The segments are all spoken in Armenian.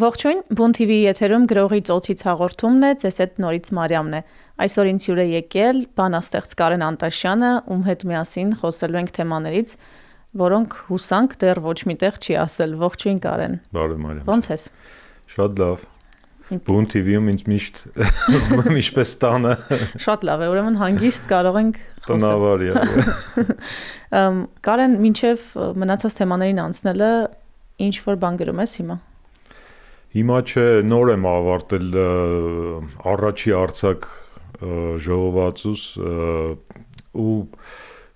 Ողջույն, Բուն TV եթերում գրողի ծոցից հաղորդումն է, ձեզ հետ նորից Մարիամն է։ Այսօր ինձ հյուր է եկել բանաստեղծ Կարեն Անտաշյանը, ում հետ միասին խոսելու ենք թեմաներից, որոնք հուսանք դեռ ոչ միտեղ չի ասել։ Ողջույն Կարեն։ Բարև Մարիամ։ Ո՞նց ես։ Շատ լավ։ Բուն TV-ում ինձ միշտ զգում եմ ինչպես տանը։ Շատ լավ է, ուրեմն հանգիստ կարող ենք խոսել։ Կարեն, մինչև մնացած թեմաներին անցնելը ինչ որ բան գրում ես հիմա։ Հիմա չէ, նոր եմ ավարտել առաջի արձակ ժողովածուս ու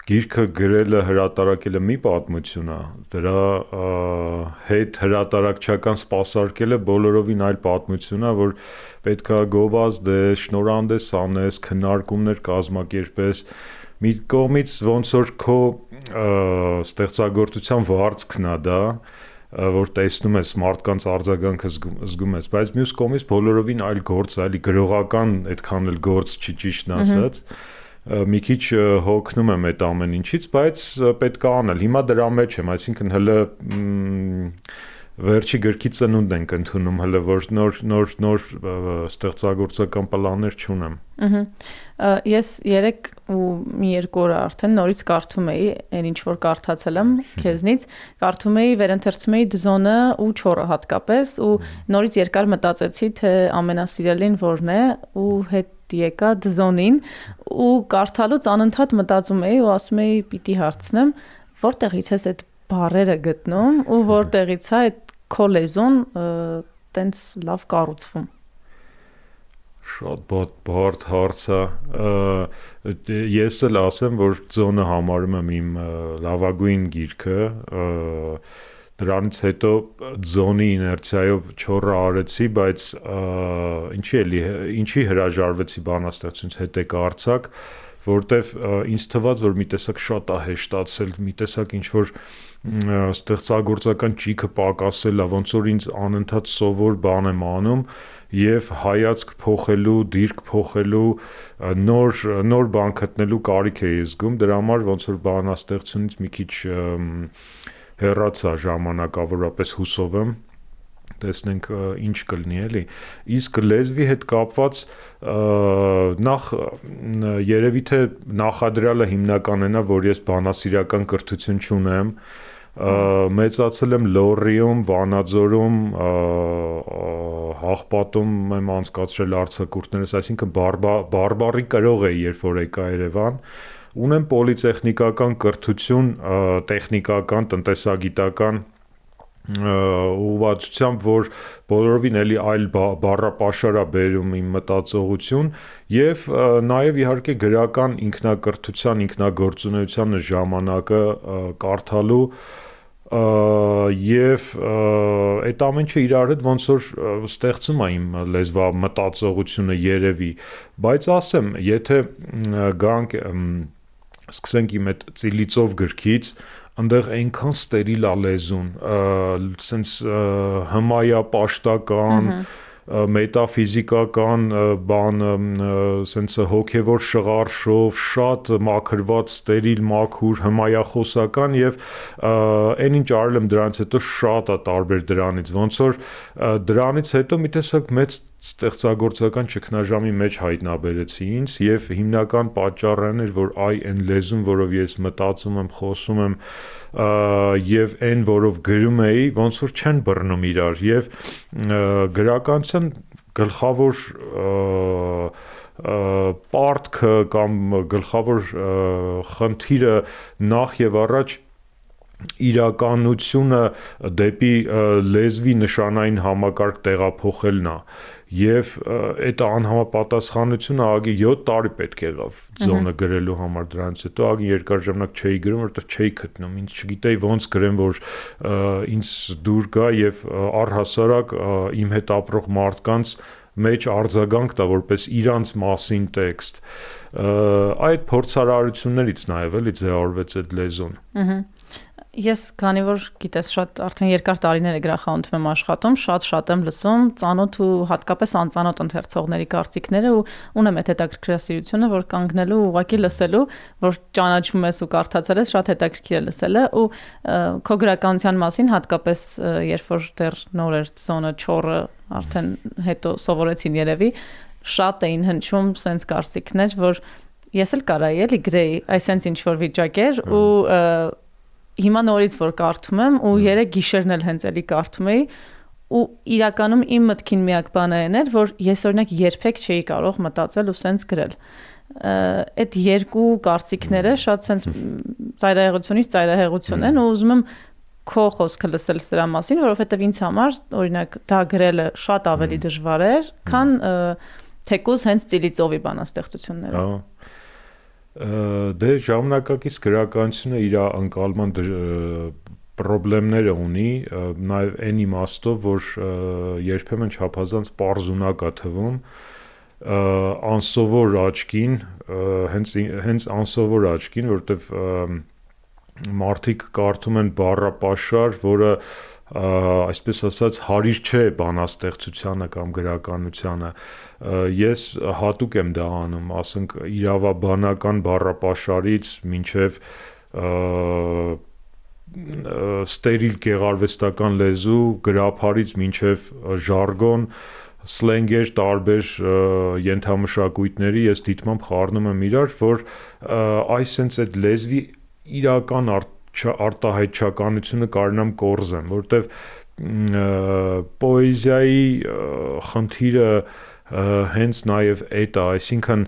գիրքը գրելը հրատարակելը մի պատմություն է, դրա հետ հրատարակչական սպասարկելը բոլորովին այլ պատմություն է, որ պետքա գովազդ է, շնորհանդես անես, քննարկումներ կազմակերպես, մի կողմից ոնց որ քո ստեղծագործության վարձքն է դա, որ տեսնում ես մարդկանց արձագանքը զգում ես, բայց մյուս կողմից բոլորովին այլ գործ, այլի գրողական այդքան էլ գործ չի ճիշտն ասած, մի քիչ հոգնում եմ այդ ամեն ինչից, բայց պետք է անել, հիմա դրա մեջ եմ, այսինքն հələ վերջի գրքի ծնունդն ենք ընդունում, հələ որ նոր ստեղծագործական պլաններ չունեմ։ Ես երեք ու մի երկու օր արդեն նորից կարդում էի, այն ինչ որ կարդացել եմ քեզնից, կարդում էի, վերընթերցում էի Դզոնը ու Չորը հատկապես ու նորից երկար մտածեցի, թե ամենասիրելին որն է ու հետ եկա Դզոնին ու կարդալուց անընդհատ մտածում էի ու ասում էի պիտի հարցնեմ, որտեղից ես այդ բառերը գտնում ու որտեղից է այդ քո լեզուն տենց լավ կառուցվում։ Շատ բարդ հարց է, ես էլ ասեմ, որ Ձոնը համարում եմ իմ լավագույն գիրքը, դրանից հետո Ձոնի իներցիայով Չորը արեցի, բայց ինչի հրաժարվեցի բանաստեղծությունից հետ եկա արձակ, որտեվ ինձ թվաց, որ մի տեսակ շատ է հեշտացել, մի տեսակ ինչ որ ստեղծագործական ճիգը պակասել է, ոնց որ ինձ անընդհատ սովոր բան եմ անում եւ հայացք փոխելու, դիրք փոխելու, նոր բան գտնելու կարիք էի զգում, դրա համար ոնց որ բանաստեղծությունից մի քիչ հեռացա ժամանակավորապես հուսով եմ, տեսնենք ինչ կլինի էլի, իսկ լեզվի հետ կապված նախ երևի թե նախադրյալը հիմնականն է, որ ես բանասիրական կրթություն չունեմ, մեծացել եմ Լոռիում, Վանաձորում, Հաղպատում եմ անցկացրել արձակուրդներս, այսինքն բարբառի կրող էի, երբ որ եկա Երևան, ունեմ պոլիտեխնիկական կրթություն, տեխնիկական, տնտեսագիտական ուղղվածությամբ, որ բոլորովին էլի այլ բառապաշար է բերում իմ մտածողություն եւ նաեւ իհարկե գրական ինքնակրթության, ինքնագործունեության ժամանակը կարդալու եւ այդ ամենը իրար հետ ոնց որ ստեղծում է իմ լեզվա մտածողությունը երևի, բայց ասեմ, եթե գանք սկսենք իմ այդ Ծիլիցով գրքից, այնտեղ այնքան ստերիլ է լեզուն, սենց հմայապաշտական, մետաֆիզիկական բան, սենց հոգևոր շղարշով, շատ մաքրված, ստերիլ, մաքուր, հմայախոսական եւ այն ինչ արել եմ դրանից հետո շատ է տարբեր դրանից, ոնց որ դրանից հետո մի տեսակ մեծ ստեղծագործական ճգնաժամի մեջ հայտնաբերեցի ինձ եւ հիմնական պատճառն էր, որ այն լեզուն, որով ես մտածում եմ, խոսում եմ եւ այն, որով գրում էի, ոնց որ չեն բռնում իրար եւ գրականության գլխավոր պարտքը կամ գլխավոր խնդիրը նախ եւ առաջ իրականությունը դեպի լեզվի նշանային համակարգ տեղափոխելն է եւ այդ անհամապատասխանությունը ագի 7 տարի պետք եղավ Ձոնը գրելու համար, դրանից հետո ագի երկար ժամանակ չէի գրում, որովհետեւ չէի գտնում, ինձ չգիտեի ոնց գրեմ, որ ինձ դուր գա եւ առհասարակ իմ հետ ապրող մարդկանց մեջ արձագանք տա որպես իրանց մասին տեքստ, այդ փորձարարություններից նաեւ էլի ձևավորվեց այդ լեզուն։ Ես քանի որ գիտես շատ արդեն երկար տարիներ է գրախանութում եմ աշխատում, շատ եմ լսում ծանոթ ու հատկապես անծանոթ ընթերցողների կարծիքները ու ունեմ այդ հետաքրքրասիրությունը, որ կանգնելու ուղղակի լսելու, որ ճանաչում ես ու կարդացել ես, շատ հետաքրքիր է լսելը ու քո գրականության մասին հատկապես երբ որ դեռ նոր էր Ձոնը 4-ը արդեն հետո սովորեցին երևի, շատ էին հնչում sense կարծիքներ, որ ես էլ կարայի էլի գրեի, այսինքն ինչ որ վիճակ էր ու հիմա նորից որ կարդում եմ ու երեք գիշերն էլ հենց էլի կարդում էի ու իրականում իմ մտքին միակ բանը էր, որ ես օրինակ երբեք չէի կարող մտածել ու սենց գրել։ Այդ երկու կարծիքները շատ սենց ծայրահեղությունից ծայրահեղություն են ու ուզում եմ քո խոսքը լսել սրա մասին, որովհետև ինձ համար օրինակ դա գրելը շատ ավելի դժվար էր, քան թեկուզ հենց ծիլիծովի բանաստեղծությունները։ Դե ժամանակակից գրականությունը իր անկալման պրոբլեմները ունի, նաև այն իմաստով, որ երբեմն չափազանց պարզունակ է թվում, անսովոր աչքին, հենց անսովոր աչքին, որովհետև մարդիկ կարդում են բառապաշար, որը այսպես ասած հարիր չէ բանաստեղծությանը կամ գրականությանը, ես հատուկ եմ դա անում, ասենք իրավաբանական բառապաշարից մինչև ստերիլ գեղարվեստական լեզու, գրաբարից մինչև ժարգոն, սլենգեր տարբեր ենթամշակույթների ես դիտմամբ խառնում եմ իրար, որ այս sense այդ լեզվի իրական արտահայտչականությունը կարողանամ կորզեմ, որովհետև պոեզիայի խնդիրը հենց նաև այդ է, այսինքն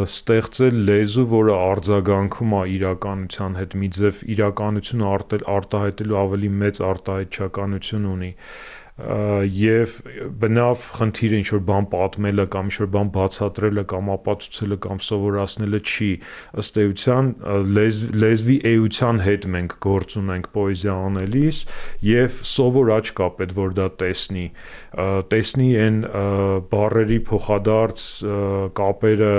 ստեղծել լեզու, որը արձագանքում է իրականության հետ, մի ձև իրականությունը արտահայտելու ավելի մեծ արտահայտչականություն ունի եւ բնավ խնդիրը ինչ որ բան պատմելը կամ ինչ որ բան բացատրելը կամ ապացուցելը կամ սովորացնելը չի ըստ էության լեզվի էության հետ մենք գործ ունենք պոեզիա անելիս եւ սովոր աչք կա պետք որ դա տեսնի այն բառերի փոխադարձ կապերը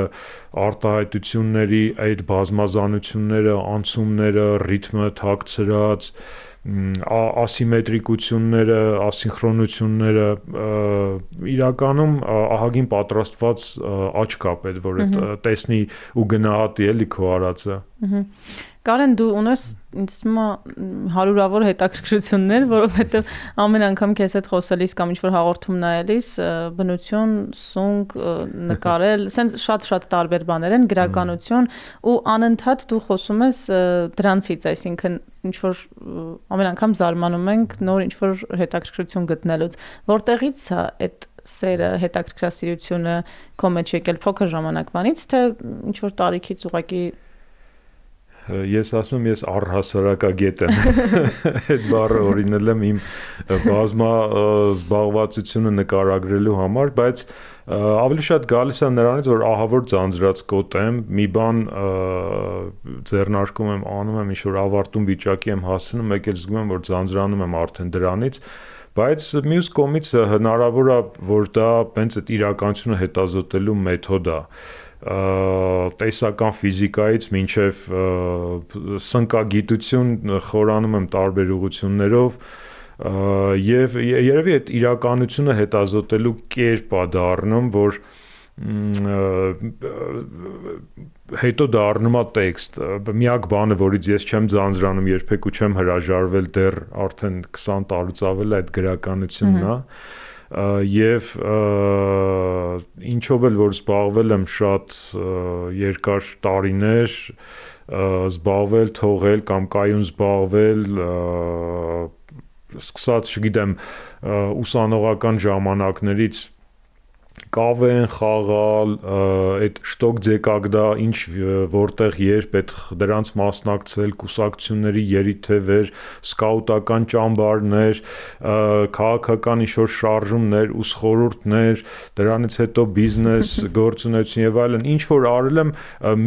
արտահայտությունների այդ բազմազանությունները անցումները ռիթմը թաքցրած ասիմետրիկությունները, ասինխրոնությունները իրականում ահագին պատրաստված աչք է պետք որ տեսնի ու գնահատի էլի քո արածը։ Կարեն դու ունես ինձ թվում է հարյուրավոր հետաքրքրություններ, որովհետև ամեն անգամ քեզ հետ խոսելիս կամ ինչ-որ հաղորդում նայելիս բնություն, սունկ, նկարել, սենց շատ տարբեր բաներ են, գրականություն ու անընդհատ դու խոսում ես դրանցից, այսինքն ինչ-որ ամեն անգամ զարմանում ենք նոր ինչ-որ հետաքրքրություն գտնելուց, որտեղից է այդ սերը, հետաքրքրասիրությունը քո մեջ եկել փոքր ժամանակվանից, թե ինչ-որ տարիքից ուղղակի Ես ասում եմ, ես առհասարակագետ եմ, այդ բառը օրինել եմ իմ բազմա զբաղվածությունը նկարագրելու համար, բայց ավելի շատ գալիս է նրանից, որ ահավոր ձանձրած կոտ եմ, մի բան ձեռնարկում եմ, անում եմ, ինչ-որ ավարտուն վիճակի եմ հասնում, մեկ էլ զգում եմ, որ ձանձրանում եմ արդեն դրանից, բայց մյուս կողմից հնարավոր է, որ դա հենց այդ իրականությունը հետազոտելու մեթոդ է տեսական ֆիզիկայից մինչև սնկագիտություն խորանում եմ տարբեր ուղղություններով եւ երևի այդ իրականությունը հետազոտելու կերպ է դառնում, որ հետո դառնում է տեքստ։ Միակ բանը, որից ես չեմ ձանձրանում երբեք ու չեմ հրաժարվել դեռ արդեն 20 տարուց ավել այդ գրականությունն է եւ ինչով էլ որ զբաղվել եմ շատ երկար տարիներ զբաղվել, թողել կամ կայուն զբաղվել սկսած, չգիտեմ, ուսանողական ժամանակներից կավե են խաղալ, այդ շտոկ ձեկագդա ինչ որտեղ երբ այդ դրանց մասնակցել կուսակցությունների երիթևեր, սկաուտական ճամբարներ, քաղաքական ինչ-որ շարժումներ, ուսխորհուրդներ, դրանից հետո բիզնես, գործունեություն եւ այլն, ինչ որ արել եմ,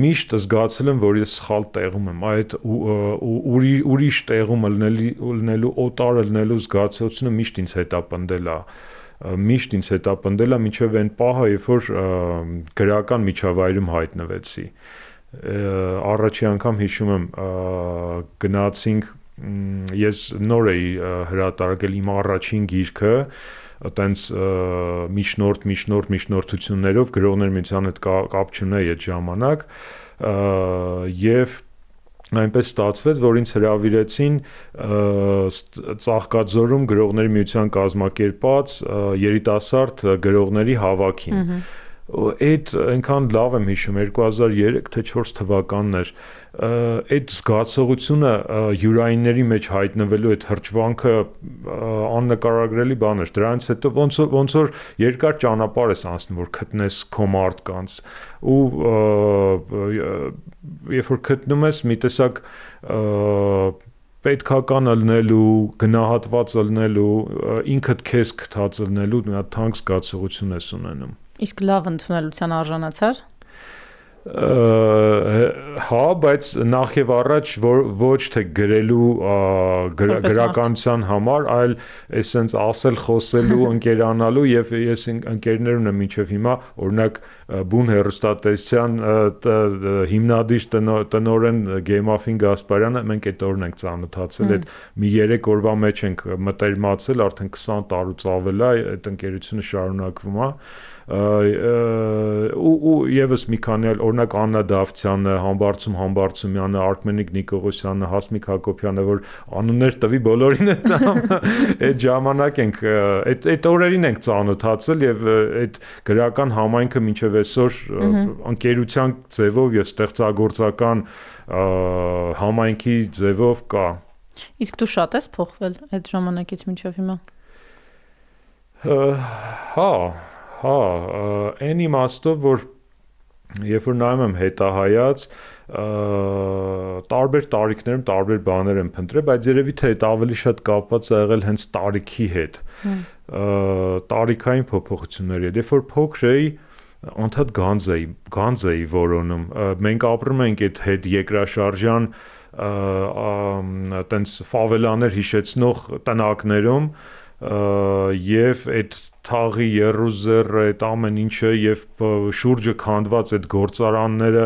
միշտ զգացել եմ, որ ես սխալ տեղում եմ, այդ ուրիշ տեղում ելնելու, օտար ելնելու զգացողությունը միշտ ինձ հետապնդել է մինչև այն պահը, երբ որ գրական միջավայրում հայտնվեցի։ առաջի անգամ հիշում եմ գնացինք ես նոր էի հրատարակել իմ առաջին գիրքը այտենց միջնորդություններով գրողներ միության հետ կապ չունեի այդ ժամանակ եւ այնպես ստացվեց, որ ինձ հրավիրեցին Ծաղկաձորում գրողների միության կազմակերպած երիտասարդ գրողների հավաքին։ Այդ այնքան լավ եմ հիշում 2003 թե 4 թվականն էր այդ զգացողությունը յուրայինների մեջ հայտնվելու այդ հրճվանքը աննկարագրելի բան էր դրանից հետո ոնց որ երկար ճանապարհ ես անցնում որ գտնես քո մարդկանց ու երբ որ գտնում ես մի տեսակ պետքական ըլնելու, գնահատված ըլնելու, ինքդ քեզ գթած ըլնելու մի հատ թանկ զգացողություն ես ունենում։ Իսկ լավ ընդունելության արժանացար։ Հա, բայց նախ եւ առաջ ոչ թե գրելու գրականության համար, այլ էսենց ասել, խոսելու, ընկերանալու եւ ես ընկերներ ունեմ մինչեւ հիմա, օրինակ բուն հերոստատեսյան հիմնադիր տնօրեն Գեյմաֆին Գասպարյանը մենք այդ օրն ենք ծանոթացել, այդ մի 3 օրվա մեջ ենք մտերմացել, արդեն 20 տարուց ավել է, այդ ընկերությունը շարունակվում է ու եւս մի քանի այլ օրինակ Աննա Դավթյանը, Համբարձումյանը, Արքմենիկ Նիկողոսյանը, Հասմիկ Հակոբյանը, որ անուններ տվի բոլորին այդ ժամանակ ենք այդ օրերին ենք ծանոթացել եւ այդ գրական համայնքը մինչեւ այսօր ընկերության ձևով եւ ստեղծագործական համայնքի ձևով կա։ Իսկ դու շատ ես փոխվել այդ ժամանակից մինչեւ հիմա։ Հա, այն իմաստով, որ երբ որ նայում եմ հետահայաց, տարբեր տարիքներում տարբեր բաներ եմ փնտրել, բայց երևի թե այդ ավելի շատ կապված է եղել հենց տարիքի հետ։ Տարիքային փոփոխությունների հետ։ Երբ որ փոքր էի, անդադ գանձ էի որոնում։ Մենք ապրում ենք այդ հետ երկրաշարժյան այտենց ֆավելաներ հիշեցնող տնակներում եւ այդ թաղի երուզերը այդ ամեն ինչը եւ շուրջը քանդված այդ գործարանները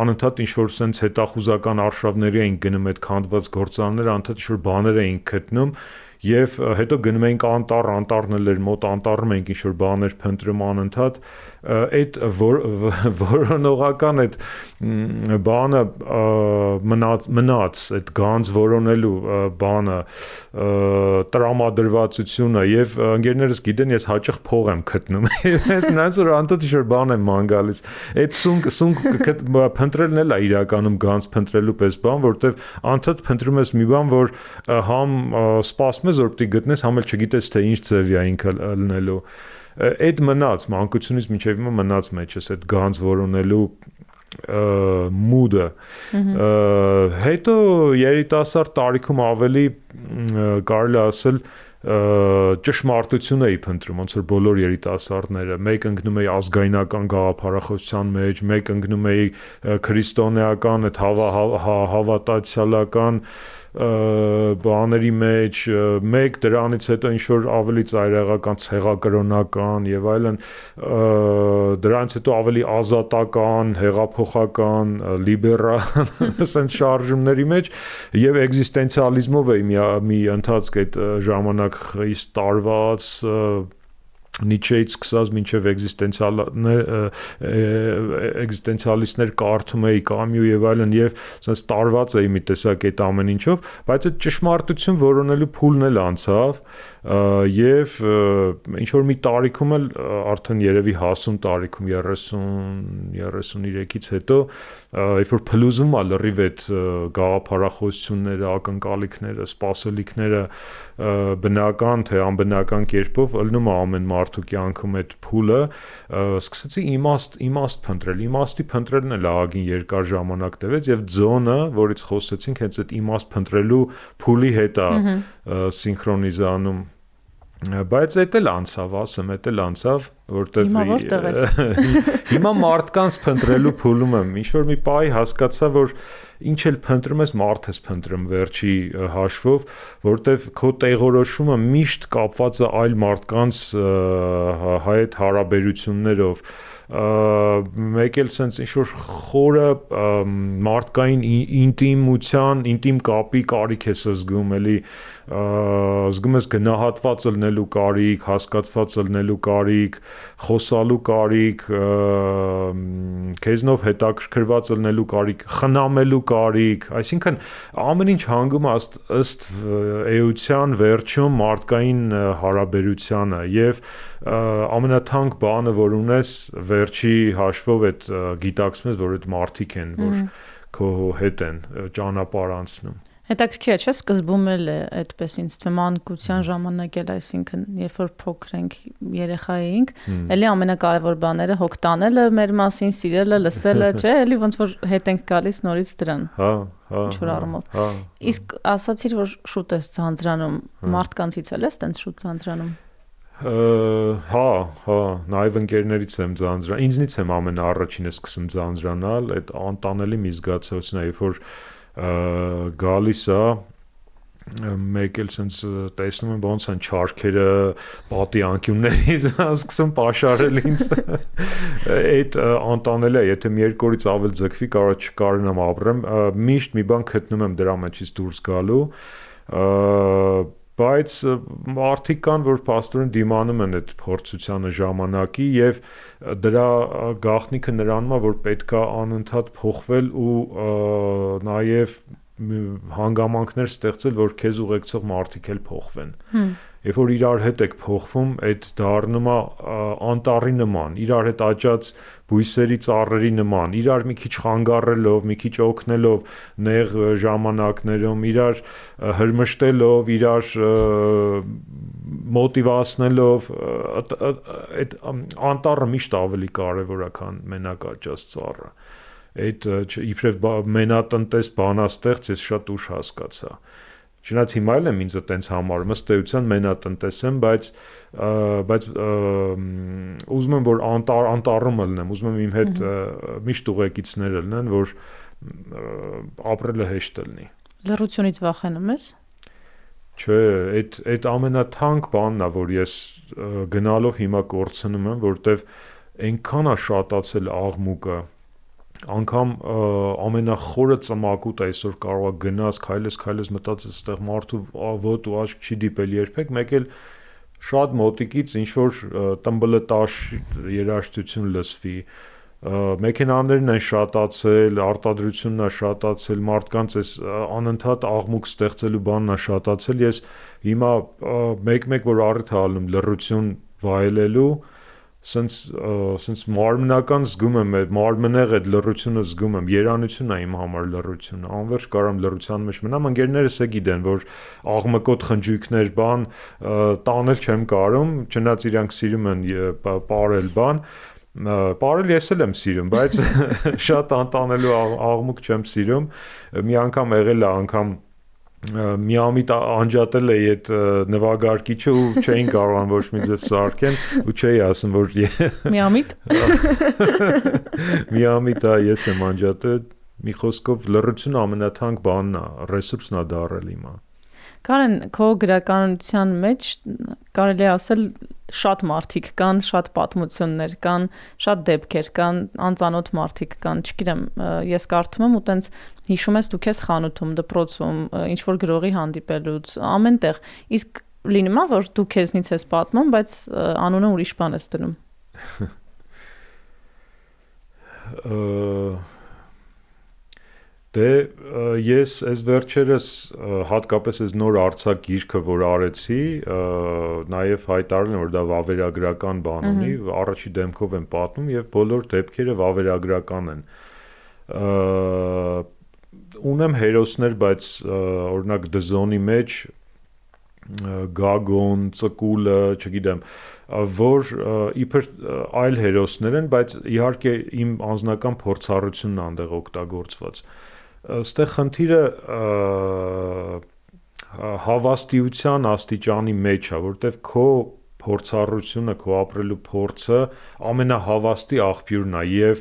անընդհատ ինչ որ sense հետախուզական արշավների էին գնում այդ քանդված գործարանները անընդհատ ինչ որ բաներ էին գտնում եւ հետո գնում էինք անտառն էլ էր մոտ անտառում էինք ինչ որ բաներ փնտրում անընդհատ այդ որոնողական այդ բանը մնաց այդ գանձ որոնելու բանը տրամադրվածությունը եւ ընկերներս գիտեն ես հաճախ փող եմ գտնում ես նրանց որ անտոտ ինչ որ բան եմ ման գալիս այդ սունկ փնտրելն էլ է իրականում գանձ փնտրելու պես բան որովհետեւ անտոտ փնտրում ես մի բան որ համ սպասում ես որ պիտի գտնես համ էլ չգիտես թե ինչ ձևի է ինքը ելնելու այդ մնաց մանկությունից մինչև հիմա մնաց մեջս այդ գանձ որոնելու մուդը հետո երիտասարդ տարիքում ավելի կարելի ասել ճշմարտություն էի փնտրում ոնց որ բոլոր երիտասարդները մեկ ընկնում էի ազգայնական գաղափարախոսության մեջ մեկ ընկնում էի քրիստոնեական այդ հավատացիալական բաների մեջ մեկ դրանից հետո ինչ որ ավելի ծայրահեղական ցեղակրոնական եւ այլն դրանից հետո ավելի ազատական հեղափոխական լիբերալ ասեն շարժումների մեջ եւ էգզիստենցիալիզմով էի մի ընթացք այդ ժամանակ խիստ տարված Նիչեից սկսած մինչև էգզիստենցիալիստներ կարդում էի Կամյու եւ այլն եւ ասես տարված էի մի տեսակ այդ ամեն ինչով, բայց այդ ճշմարտություն որոնելու փուլն էլ անցավ եւ ինչ որ մի տարիքում էլ արդեն երևի հասուն տարիքում 30-33-ից հետո երբ որ փլուզում է լրիվ այդ գաղափարախոսությունները, ակնկալիքները, սպասելիքները բնական թե անբնական կերպով ելնում է ամեն մարդու կյանքում այդ փուլը սկսեցի իմաստ փնտրել իմաստի փնտրելն էլ ահագին երկար ժամանակ տևեց եւ ձոնը որից խոսեցինք հենց այդ իմաստ փնտրելու փուլի հետ է սինխրոնիզանում բայց այդ էլ անցավ ասեմ այդ էլ անցավ որտեվ հիմա մարդկանց փնտրելու փուլում եմ ինչ որ մի պահի հասկացա որ ինչ էլ փնտրում ես մարդ ես փնտրում վերջի հաշվով որտեվ քո տեղորոշումը միշտ կապված է այլ մարդկանց հայ հարաբերություններով մեկ էլ sense ինչ-որ խորը մարդկային ինտիմ կապի կարիք ես զգում, էլի զգում ես գնահատված ելնելու կարիք, հասկացված ելնելու կարիք, խոսալու կարիք, քեզնով հետաքրքրված ելնելու կարիք, խնամելու կարիք, այսինքն ամեն ինչ հանգում է ըստ էության վերջում մարդկային հարաբերությանը եւ ամենաթանկ բանը, որ ունես վերջի հաշվով այդ գիտակցում ես, որ այդ մարդիկ են, որ քո հետ են ճանապարհ անցնում։ Հետաքրքիր է, չէ՞, սկզբում էլ է այդպես ինձ թվում մանկության ժամանակ էլ, այսինքն երբ որ փոքր ենք, երեխա էինք, էլի ամենակարևոր բաները հոգ տանելը մեր մասին, սիրելը, լսելը, չէ՞, էլի ոնց որ հետ ենք գալիս նորից դրան։ Հա, ինչ-որ առումով։ Իսկ ասացիր, որ շուտ ես ձանձրանում, մարդկանցից էլ ես տենց շուտ ձանձրանում։ Հա, նաև ընկերներից եմ ձանձրանում։ Ինձնից եմ ամենաառաջինը սկսում ձանձրանալ, այդ անտանելի մի զգացողություն է, երբ որ գալիս է մեկ էլ sense տեսնում եմ ոնց են չարքերը պատի անկյուններից սկսում պաշարել ինձ այդ անտանելի է, եթե մի երկու օրից ավել ձգվի կարող չկարողանամ ապրեմ, միշտ մի բան գտնում եմ դրա մեջից դուրս գալու, բայց մարդիկ կան, որ փաստորեն դիմանում են այդ փորձությանը ժամանակի եւ դրա գաղտնիքը նրանում է, որ պետքա անընդհատ փոխվել ու նաեւ հանգամանքներ ստեղծել, որ քեզ ուղեկցող մարդիկ էլ փոխվեն։ Երբ որ իրար հետ եք փոխվում, այդ դառնում է անտառի նման, իրար հետ աճած բույսերի ծառերի նման, իրար մի քիչ խանգարելով, մի քիչ օգնելով նեղ ժամանակներում, իրար հրմշտելով, իրար մոտիվացնելով, այդ անտառը միշտ ավելի կարևոր է, քան մենակ աճած ծառը։ Այդ իբրև մենատնտես բանաստեղծ ես շատ ուշ հասկացա։ Չնայած հիմա էլ եմ ինձ այտենց համարում, ըստ էության մենատնտես եմ, բայց ուզում եմ, որ անտառում ելնեմ, ուզում եմ իմ հետ միշտ ուղեկիցներ ելնեն, որ ապրելը հեշտ լինի։ Լռությունից վախենում ես։ Չէ, այդ ամենաթանկ բանն է, որ ես գնալով հիմա կորցնում եմ, որտեվ այնքան է շատացել աղմուկը, անգամ ամենախորը ծմակուտ այսօր կարող է գնաս, քայլես մտածես այդտեղ մարդու ոտք ու աչք չի դիպել երբեք, մեկ էլ շատ մոտիկից ինչ որ տմբլտաշ երաժշտություն լսվի, մեքենաներն են շատացել, արտադրությունն է շատացել, մարդկանց էս անընդհատ աղմուկ ստեղծելու բանն է շատացել, ես հիմա մեկ-մեկ որ առիթ ալնում լռություն վայելելու sense մարմնական զգում եմ այդ մարմնեղ այդ լռությունը զգում եմ, երանություն է իմ համար լռությունը, անverջ կարամ լռության մեջ մնամ, ընկերներս է գիտեն, որ աղմկոտ խնջույքներ բան տանել չեմ կարում, չնայած իրանք սիրում են պարել բան, պարել ես էլ եմ սիրում, բայց շատ անտանելու աղմուկ չեմ սիրում, մի անգամ եղել է անգամ միամիտ անջատել էի այդ նվագարկիչը ու չէին կարողան ոչ մի ձև սարքեն ու չէի ասում որ միամիտ միամիտ ես եմ անջատել մի խոսքով լռությունը ամենաթանկ բանն է ռեսուրսն է դարել հիմա Կարեն քո գրականության մեջ կարելի է ասել շատ մարդիկ կան, շատ պատմություններ կան, շատ դեպքեր կան, անծանոթ մարդիկ կան, չգիտեմ, ես կարդում եմ ու տենց հիշում ես դու քեզ խանութում, դպրոցում, ինչ որ գրողի հանդիպելուց, ամենտեղ։ Իսկ լինում է որ դու քեզնից ես պատմում, բայց անունը ուրիշ բան ես դնում։ Դե ես այս վերջերս հատկապես այս նոր արձակ գիրքը որ արեցի, նաև հայտարարել եմ որ դա վավերագրական բան ունի, առաջի դեմքով եմ պատմում եւ բոլոր դեպքերը վավերագրական են։ Ունեմ հերոսներ, բայց օրինակ դզոնի մեջ Գագոն, Ծկուլը, չգիտեմ, որ իբր այլ հերոսներ են, բայց իհարկե իմ անձնական փորձառությունն է այնտեղ օգտագործված։ Այստեղ խնդիրը հավաստիության աստիճանի մեջ է, որտեղ քո փորձառությունը, քո ապրելու փորձը ամենահավաստի աղբյուրն է եւ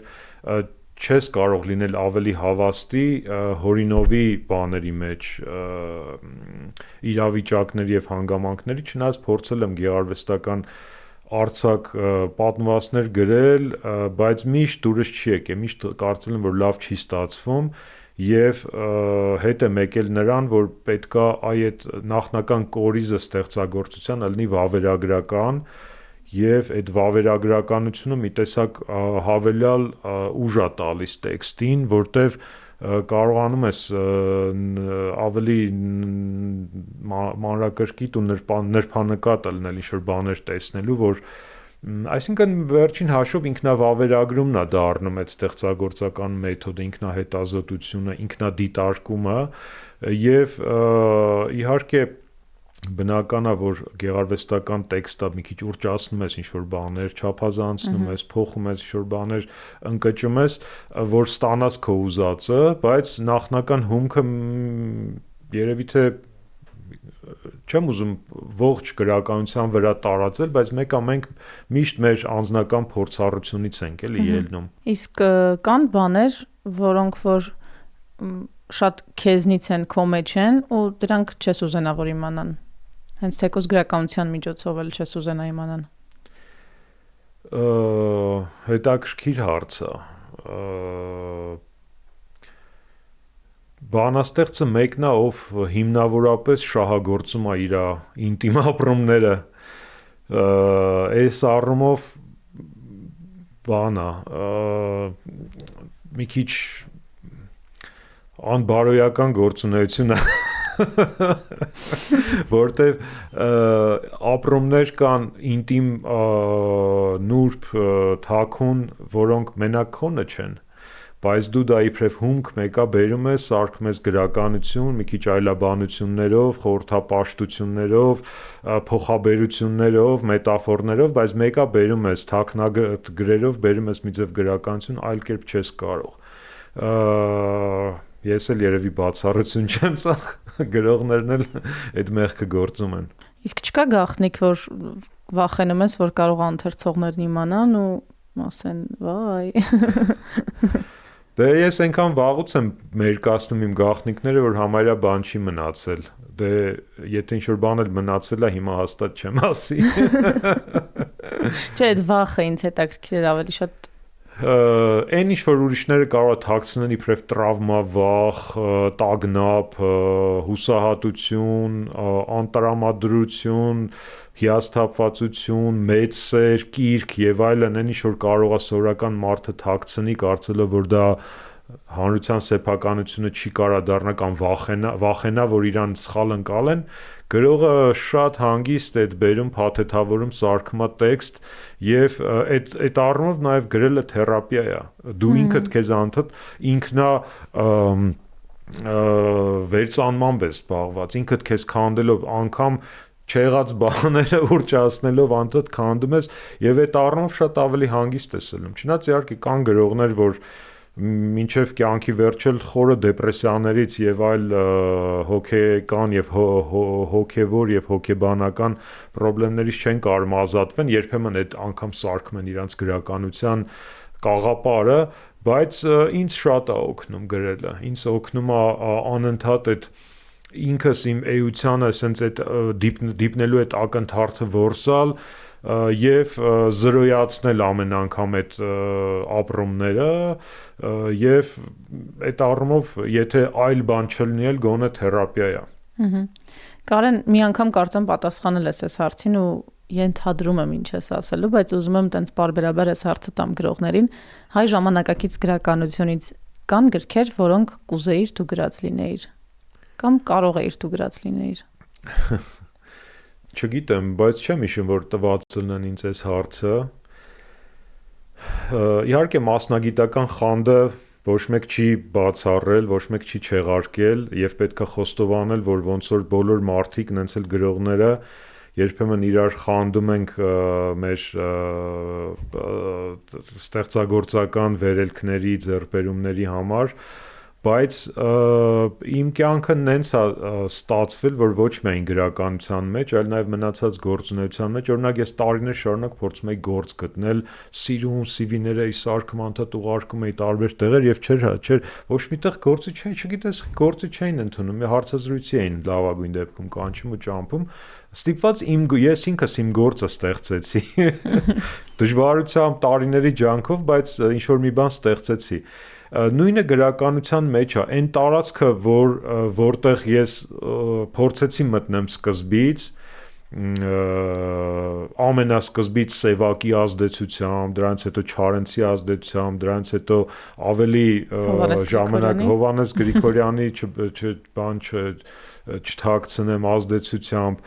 չես կարող լինել ավելի հավաստի հորինովի բաների մեջ իրավիճակների եւ հանգամանքների, չնայած փորձել եմ գեղարվեստական արձակ պատմվածքներ գրել, բայց միշտ դուրս չի եկել, միշտ կարծել եմ, որ լավ չի ստացվում եւ հետ է մեկել նրան, որ պետքա այդ նախնական կորիզը ստեղծագործության լինի վավերագրական եւ այդ վավերագրականությունը մի տեսակ հավելյալ ուժ է տալիս տեքստին, որտեվ կարողանում ես ավելի մանրակրկիտ ու նրբանկատ լինել ինչ-որ բաներ տեսնելու, որ այսինքն վերջին հաշվով ինքնավավերագրումն է դառնում այդ ստեղծագործական մեթոդը, ինքնահետազոտությունը, ինքնադիտարկումը եւ իհարկե բնական է, որ գեղարվեստական տեքստը մի քիչ ուռճացնում ես ինչ-որ բաներ, չափազանցնում ես, փոխում ես ինչ-որ բաներ, ընկճում ես, որ ստանաս քո ուզածը, բայց նախնական հումքը երևի թե չեմ ուզում ողջ գրականության վրա տարածել, բայց մեկը մենք միշտ մեր անձնական փորձառությունից ենք էլի ելնում։ Իսկ կան բաներ, որոնք որ շատ քեզնից են, քո մեջ են ու դրանք չես ուզենա որ իմանան։ Հենց թեկուզ գրականության միջոցով էլ չես ուզենա իմանան։ Հետաքրքիր հարց է։ Բանաստեղծը մեկն է, ով հիմնավորապես շահագործում է իր ինտիմ ապրումները։ Այս առումով բան է, մի քիչ անբարոյական գործունեություն է, որտեվ ապրումներ կան ինտիմ նուրբ թաքուն, որոնք մենակ քոնը չեն, բայց դու դա իբրև հումք մեկա բերում ես, սարքում ես գրականություն, մի քիչ այլաբանություններով, խորհրդապաշտություններով, փոխաբերություններով, մետաֆորներով, բայց մեկա բերում ես թաքնագրերով, բերում ես մի ձև գրականություն, այլ կերպ չես կարող։ Ես էլ երևի բացառություն չեմ, սա գրողներն էլ այդ մեղքը գործում են։ Իսկ չկա գաղտնիք, որ վախենում ես, որ կարող ընթերցողներն իմանան ու ասեն, վայ։ Դե ես այնքան վաղուց եմ մերկացնում իմ գաղտնիքները, որ համարյա բան չի մնացել։ Դե եթե ինչ-որ բան էլ մնացել է, հիմա հաստատ չեմ ասի։ Չէ, այդ վախը ինձ հետաքրքիր է ավելի շատ Այն ինչ որ ուրիշները կարող է թաքցնել իբրև տրավմա, վախ, տագնապ, հուսահատություն, անտրամադրություն, հիասթափվածություն, մեծ սեր, կիրք եւ այլն, այն ինչ որ կարող է սովորական մարդը թաքցնի, կարծելով որ դա հանրության սեփականությունը չի կարա դառնա կամ վախենա, որ իրան սխալ ընկալեն, գրողը շատ հանգիստ է բերում, փաթեթավորում, սարքում է տեքստ եւ այդ առումով նաեւ գրելը թերապիա է։ Դու ինքդ քեզ անդադ ինքնա վերցանմամբ ես զբաղված, ինքդ քեզ քանդելով անգամ չեղած բաները ուռճացնելով անդադ քանդում ես եւ այդ առումով շատ ավելի հանգիստ ես ելնում։ Չնայած իհարկե կան գրողներ, որ մինչև կյանքի վերջել խորը դեպրեսիաներից եւ այլ հոգեկան եւ հոգեվոր եւ հոգեբանական խնդիրներից չեն կարող ազատվեն, երբեմն այդ անգամ սարքում են իրանց գրականության կաղապարը, բայց ինձ շատ է օգնում գրելը, ինձ օգնում է անընդհատ այդ ինքս իմ էությանը ասենց այդ դիպնելու այդ ակնթարթը որսալ եւ զրոյացնել ամեն անգամ այդ ապրումները եւ այդ առումով եթե այլ բան չլինի էլ գոնե թերապիա է։ Կարեն, մի անգամ կարծեմ պատասխանել ես այս հարցին ու ենթադրում եմ ինչ ես ասելու, բայց ուզում եմ տենց բարբերաբար այս հարցը տամ գրողներին, հայ ժամանակակից գրականությունից կան գրքեր, որոնք կուզեիր դու գրած լինեիր կամ կարող էիր դու գրած լինեիր։ Չգիտեմ, բայց չեմ հիշում, որ տված լինեն ինձ այս հարցը։ Իհարկե մասնագիտական խանդը ոչ մեկ չի բացառել, ոչ մեկ չի չեղարկել եւ պետք է խոստովանել, որ ոնց որ բոլոր մարդիկ, նենց էլ գրողները երբեմն իրար խանդում ենք մեր ստեղծագործական վերելքների, ձեռքբերումների համար, բայց իմ կյանքը նենց է ստացվել, որ ոչ միայն գրականության մեջ, այլ նաև մնացած գործունեության մեջ, օրինակ ես տարիներ շարունակ փորձում էի գործ գտնել, սիրուն CV-ները սարքում անդադ ուղարկում էի տարբեր տեղեր եւ չէր ոչ միտեղ գործի չէի, չգիտես, գործի չէին ընդունում, մի հարցազրույցի էին լավագույն դեպքում կանչում ու ճամփում, ստիպված ես ինքս իմ գործը ստեղծեցի դժվարությամբ տարիների ջանքով, բայց ինչ որ մի բան ստեղծեցի։ Նույնը գրականության մեջ է, այն տարածքը, որտեղ ես փորձեցի մտնեմ սկզբից, ամենասկզբից Սևակի ազդեցությամբ, դրանից հետո Չարենցի ազդեցությամբ, դրանից հետո ավելի ժամանակ Հովհաննես Գրիգորյանի բան չթաքցնեմ ազդեցությամբ,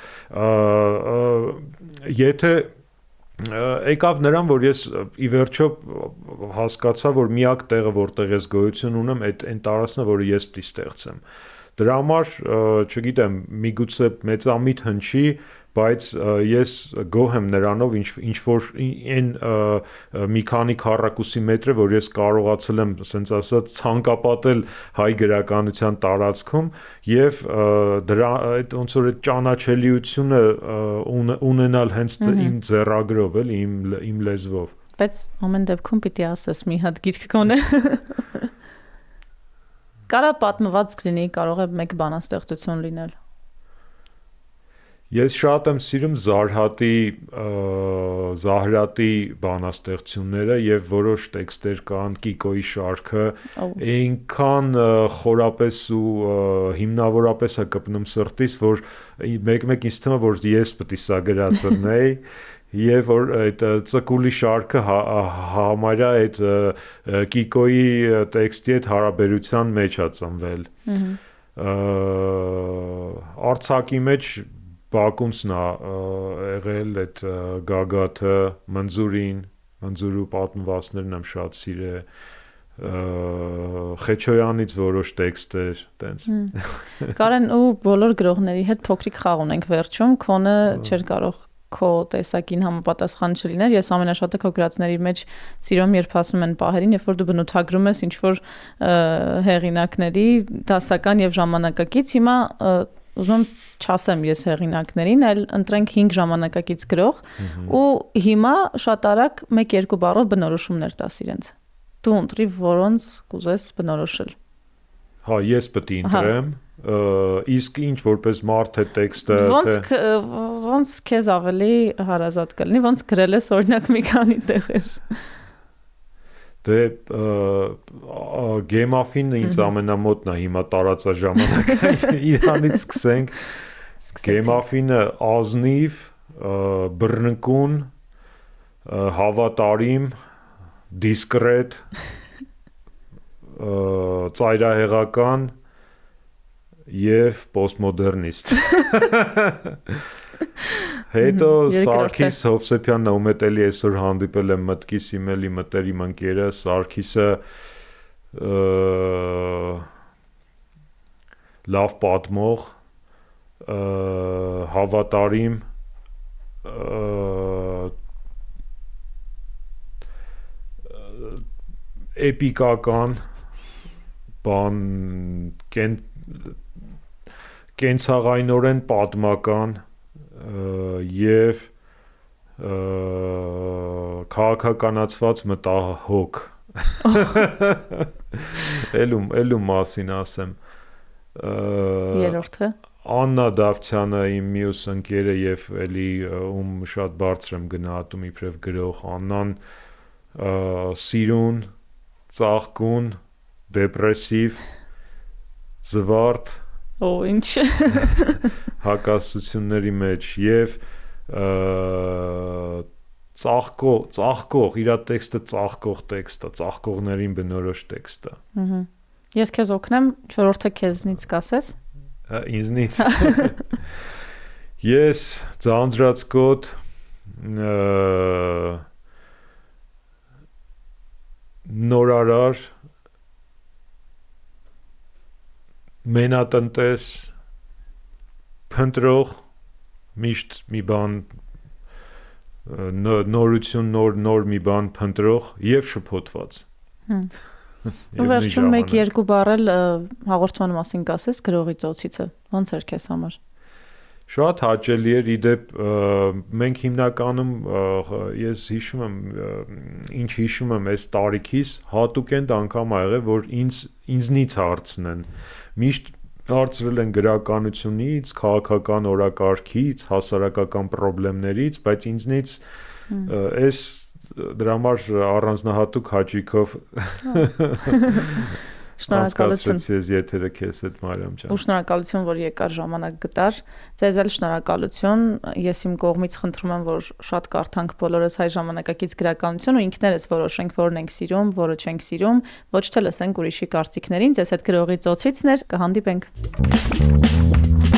եթե եկավ նրան, որ ես ի վերջո հասկացա, որ միակ տեղը, որտեղ ես գոյություն ունեմ, այն տարածքն է, որը ես պիտի ստեղծեմ։ Դրա համար, չգիտեմ, միգուցե մեծամիտ հնչի, բայց ես գոհ եմ նրանով, ինչ որ այն մի քանի քառակուսի մետրը, որ ես կարողացել եմ, ասենց ասած, ցանկապատել հայ գրականության տարածքում եւ դրա այդ ոնց որ այդ ճանաչելիությունը ունենալ հենց իմ ձեռագրով, էլի, իմ լեզվով։ Բայց ամեն դեպքում պիտի ասես մի հատ գիրք կոնե։ Կարա պատմվածք լինի, կարող է մեկ բանաստեղծություն լինել։ Ես շատ եմ սիրում Զահրատի բանաստեղծությունները եւ որոշ տեքստեր կան Կիկոյի շարքը, այնքան խորապես ու հիմնավորապես է կպնում սրտիս, որ մեկ-մեկ ինձ թվում է, որ ես պետք է սա գրածնեի եւ որ այդ Ծկուլի շարքը համարյա այդ Կիկոյի տեքստի հետ հարաբերության մեջ է ծնվել։ Արցակի մեջ Բակունցն է եղել այդ գագաթը, Մնձուրու պատմվածքներն եմ շատ սիրել, Խեչոյանից որոշ տեքստեր, տենց։ Կարեն ու բոլոր գրողների հետ փոքրիկ խաղ ունենք վերջում, քոնը չէր կարող քո տեսակին համապատասխան չլիներ։ Ես ամենաշատը քո գրածների մեջ սիրում, երբ ասում են պահերին, երբ որ դու բնութագրում ես ինչ որ հեղինակների դասական եւ ժամանակակից, հիմա ուզում եմ չասեմ ես հեղինակներին, այլ ընտրենք 5 ժամանակակից գրող ու հիմա շատ արագ 1-2 բառով բնորոշումներ տաս իրենց։ Դու ընտրի որոնց կուզես բնորոշել։ Հա, ես պետք է ընտրեմ, իսկ ինչ որպես մարդ է տեքստը, ոնց քեզ ավելի հարազատ կլինի, ոնց գրել ես օրինակ մի քանի տեղեր։ Դե Գեմաֆինը ինձ ամենամոտն է հիմա տարածաժամանակային Իրանից սկսենք։ Գեմաֆինը ազնիվ, բռնկուն, հավատարիմ, դիսկրետ, ծայրահեղական եւ պոստմոդեռնիստ։ Հետո Սարգիս Հովսեփյանն ում հետ էլի այսօր հանդիպել եմ մտքիս իմ էլի մտերիմ ընկերը Սարգիսը լավ պատմող, հավատարիմ, էպիկական բան կենցաղայնորեն պատմական եւ քաղաքականացված մտահոգ Էլու մասին ասեմ Երրորդը Աննա Դավթյանը իմ մյուս ընկերը եւ էլի ում շատ բարձր եմ գնահատում իբրև գրող Աննան սիրուն, ծաղկուն, դեպրեսիվ, զվարթ ինչ հակասությունների մեջ եւ ծաղկող իր տեքստը ծաղկող տեքստ է, ծաղկողներին բնորոշ տեքստ է։ Ես քեզ օգնեմ, չորրորդը քեզնից կասես։ Ինձնից ես ձանձրած կոտ նորարար մենատնտես փնտրող միշտ մի բան նորություն նոր մի բան փնտրող եւ շփոթված Ու վերջում 1-2 բառ էլ հաղորդման մասին կասես գրողի ծոցիցը։ Ոնց էր քեզ համար։ Շատ հաճելի էր իդեպ մենք հիմնականում ես հիշում եմ ինչ հիշում եմ այս տարիքից հատուկ են անգամ ա եղել որ ինձնից հարցնեն միշտ հարցրել են գրականությունից, քաղաքական օրակարգից, հասարակական խնդիրներից, բայց ինձնից այս դրա համար առանձնահատուկ հաճույքով Շնորհակալություն ես եթերը քեզ հետ Մարիամ ջան։ Ու շնորհակալություն որ եկար ժամանակ գտար։ Ձեզ էլ շնորհակալություն։ Ես իմ կողմից խնդրում եմ որ շատ կարդանք բոլորս հայ ժամանակակից գրականություն ու ինքներս որոշենք որն ենք սիրում, որը չենք սիրում, ոչ թե լսենք ուրիշի կարծիքներին։ Ձեզ հետ գրողի ծոցիցներ կհանդիպենք։